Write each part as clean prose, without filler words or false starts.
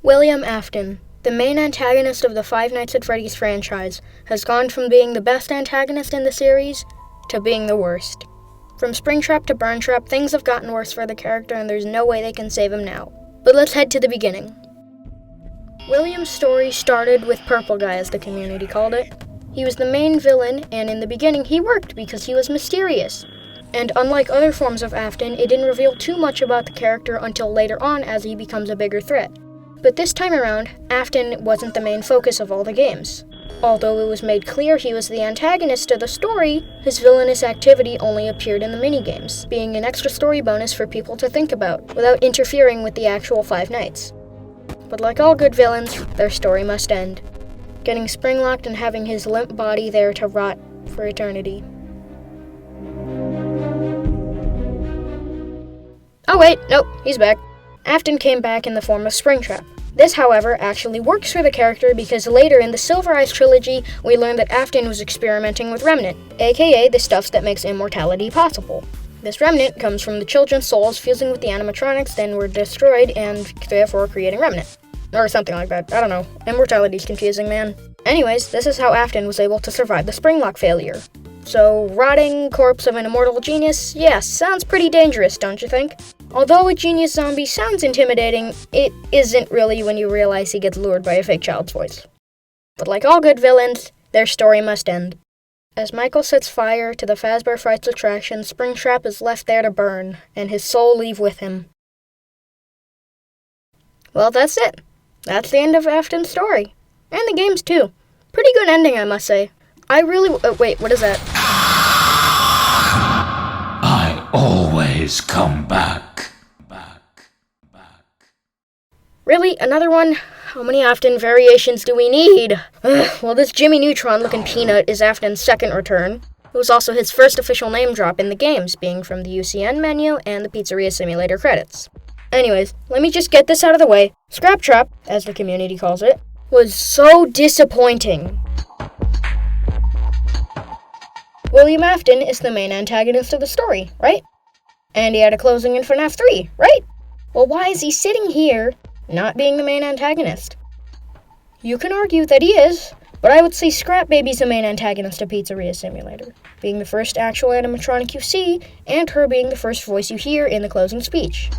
William Afton, the main antagonist of the Five Nights at Freddy's franchise, has gone from being the best antagonist in the series to being the worst. From Springtrap to Burntrap, things have gotten worse for the character and there's no way they can save him now. But let's head to the beginning. William's story started with Purple Guy, as the community called it. He was the main villain, and in the beginning he worked because he was mysterious. And unlike other forms of Afton, it didn't reveal too much about the character until later on as he becomes a bigger threat. But this time around, Afton wasn't the main focus of all the games. Although it was made clear he was the antagonist of the story, his villainous activity only appeared in the minigames, being an extra story bonus for people to think about, without interfering with the actual Five Nights. But like all good villains, their story must end, getting spring-locked and having his limp body there to rot for eternity. Oh wait, nope, he's back. Afton came back in the form of Springtrap. This, however, actually works for the character because later in the Silver Eyes trilogy, we learned that Afton was experimenting with Remnant, aka the stuff that makes immortality possible. This Remnant comes from the children's souls fusing with the animatronics, then were destroyed, and therefore creating Remnant. Or something like that, I don't know. Immortality's confusing, man. Anyways, this is how Afton was able to survive the Springlock failure. So, rotting corpse of an immortal genius, yeah, sounds pretty dangerous, don't you think? Although a genius zombie sounds intimidating, it isn't really when you realize he gets lured by a fake child's voice. But like all good villains, their story must end. As Michael sets fire to the Fazbear Frights attraction, Springtrap is left there to burn, and his soul leave with him. Well, that's it. That's the end of Afton's story. And the games, too. Pretty good ending, I must say. Wait, what is that? I always come back. Really? Another one? How many Afton variations do we need? Well, this Jimmy Neutron-looking peanut is Afton's second return. It was also his first official name drop in the games, being from the UCN menu and the Pizzeria Simulator credits. Anyways, let me just get this out of the way. Scraptrap, as the community calls it, was so disappointing. William Afton is the main antagonist of the story, right? And he had a closing in Fnaf 3, right? Well, why is he sitting here, not being the main antagonist? You can argue that he is, but I would say Scrap Baby's the main antagonist of Pizzeria Simulator, being the first actual animatronic you see, and her being the first voice you hear in the closing speech.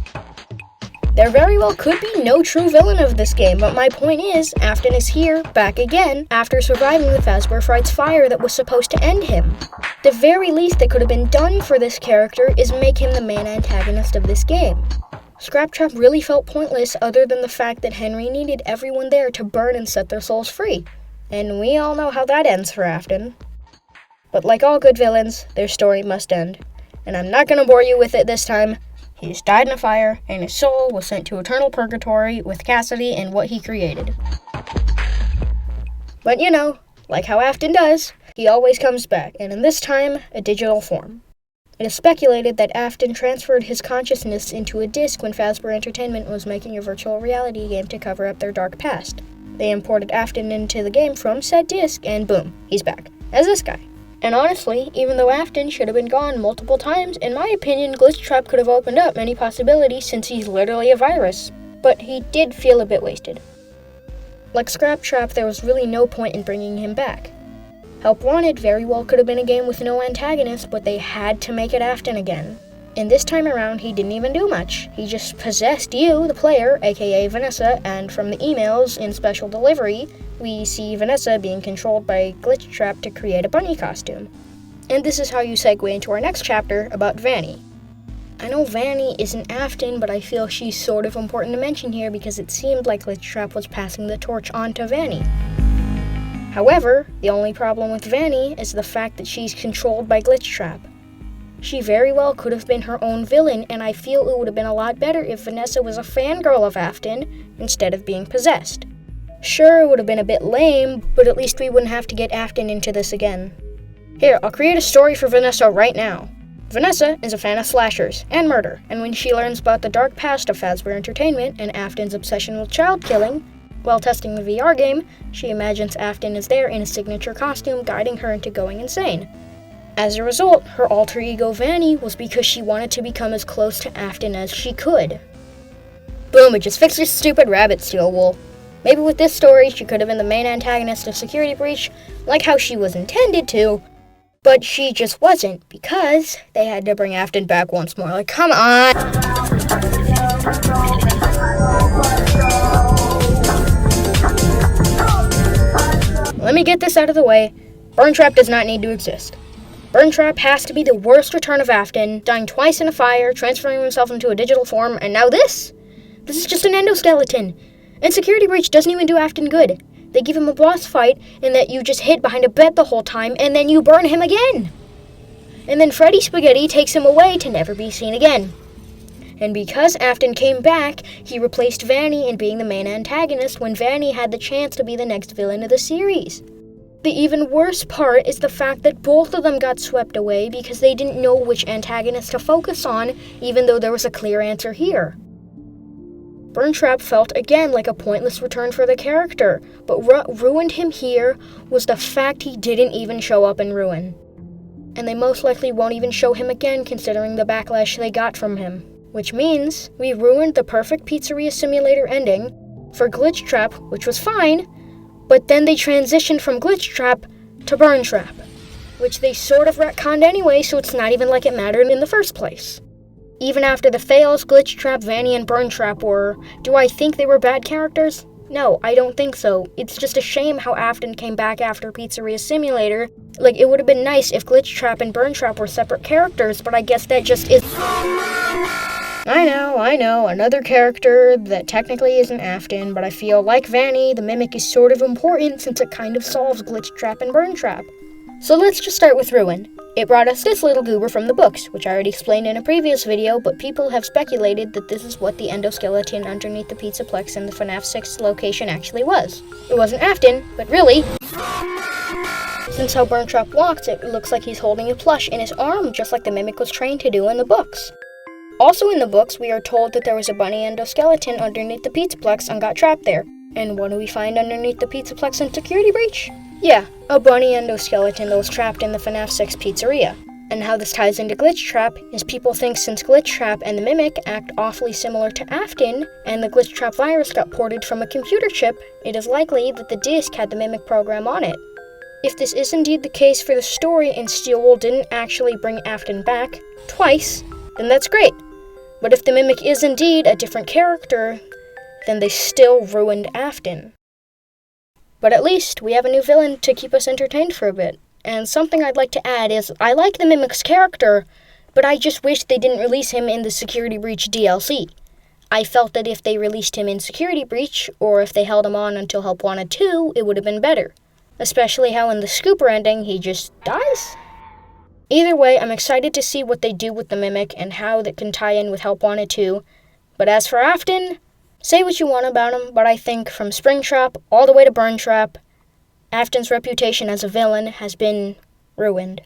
There very well could be no true villain of this game, but my point is, Afton is here, back again, after surviving the Fazbear Frights fire that was supposed to end him. The very least that could have been done for this character is make him the main antagonist of this game. Scraptrap really felt pointless other than the fact that Henry needed everyone there to burn and set their souls free. And we all know how that ends for Afton. But like all good villains, their story must end. And I'm not gonna bore you with it this time. He's died in a fire, and his soul was sent to eternal purgatory with Cassidy and what he created. But you know, like how Afton does, he always comes back, and in this time, a digital form. It is speculated that Afton transferred his consciousness into a disc when Fazbear Entertainment was making a virtual reality game to cover up their dark past. They imported Afton into the game from said disc, and boom, he's back, as this guy. And honestly, even though Afton should have been gone multiple times, in my opinion, Glitchtrap could have opened up many possibilities since he's literally a virus. But he did feel a bit wasted. Like Scraptrap, there was really no point in bringing him back. Help Wanted very well could have been a game with no antagonist, but they had to make it Afton again. And this time around, he didn't even do much. He just possessed you, the player, aka Vanessa, and from the emails in Special Delivery, we see Vanessa being controlled by Glitchtrap to create a bunny costume. And this is how you segue into our next chapter about Vanny. I know Vanny isn't Afton, but I feel she's sort of important to mention here because it seemed like Glitchtrap was passing the torch on to Vanny. However, the only problem with Vanny is the fact that she's controlled by Glitchtrap. She very well could have been her own villain, and I feel it would have been a lot better if Vanessa was a fangirl of Afton instead of being possessed. Sure, it would have been a bit lame, but at least we wouldn't have to get Afton into this again. Here, I'll create a story for Vanessa right now. Vanessa is a fan of slashers and murder, and when she learns about the dark past of Fazbear Entertainment and Afton's obsession with child killing, while testing the VR game, she imagines Afton is there in a signature costume guiding her into going insane. As a result, her alter ego Vanny was because she wanted to become as close to Afton as she could. Boom, it just fixed your stupid rabbit steel wool. Maybe with this story, she could have been the main antagonist of Security Breach, like how she was intended to, but she just wasn't, because they had to bring Afton back once more. Like, come on! Let me get this out of the way. Burntrap does not need to exist. Burntrap has to be the worst return of Afton, dying twice in a fire, transferring himself into a digital form, and now this? This is just an endoskeleton. And Security Breach doesn't even do Afton good. They give him a boss fight, and that you just hid behind a bed the whole time, and then you burn him again. And then Freddy Spaghetti takes him away to never be seen again. And because Afton came back, he replaced Vanny in being the main antagonist when Vanny had the chance to be the next villain of the series. The even worse part is the fact that both of them got swept away because they didn't know which antagonist to focus on, even though there was a clear answer here. Burntrap felt again like a pointless return for the character, but what ruined him here was the fact he didn't even show up in Ruin. And they most likely won't even show him again considering the backlash they got from him. Which means we ruined the perfect Pizzeria Simulator ending for Glitch Trap, which was fine, but then they transitioned from Glitch Trap to Burntrap, which they sort of retconned anyway, so it's not even like it mattered in the first place. Even after the fails Glitch Trap, Vanny, and Burntrap were, do I think they were bad characters? No, I don't think so. It's just a shame how Afton came back after Pizzeria Simulator. Like, it would have been nice if Glitch Trap and Burntrap were separate characters, but I guess that just is... I know, another character that technically isn't Afton, but I feel like Vanny, the Mimic is sort of important since it kind of solves Glitch Trap and Burntrap. So let's just start with Ruin. It brought us this little goober from the books, which I already explained in a previous video, but people have speculated that this is what the endoskeleton underneath the Pizzaplex in the Fnaf 6 location actually was. It wasn't Afton, but really... Since how Burntrap walks, it looks like he's holding a plush in his arm, just like the Mimic was trained to do in the books. Also in the books, we are told that there was a bunny endoskeleton underneath the Pizzaplex and got trapped there. And what do we find underneath the Pizzaplex in Security Breach? Yeah, a bunny endoskeleton that was trapped in the Fnaf 6 pizzeria. And how this ties into Glitch Trap is people think since Glitch Trap and the Mimic act awfully similar to Afton, and the Glitch Trap virus got ported from a computer chip, it is likely that the disc had the Mimic program on it. If this is indeed the case for the story and Steelwool didn't actually bring Afton back, twice, then that's great. But if the Mimic is indeed a different character, then they still ruined Afton. But at least we have a new villain to keep us entertained for a bit. And something I'd like to add is, I like the Mimic's character, but I just wish they didn't release him in the Security Breach DLC. I felt that if they released him in Security Breach, or if they held him on until Help Wanted 2, it would have been better. Especially how in the Scooper ending, he just dies? Either way, I'm excited to see what they do with the Mimic and how that can tie in with Help Wanted 2. But as for Afton, say what you want about him, but I think from Springtrap all the way to Burntrap, Afton's reputation as a villain has been ruined.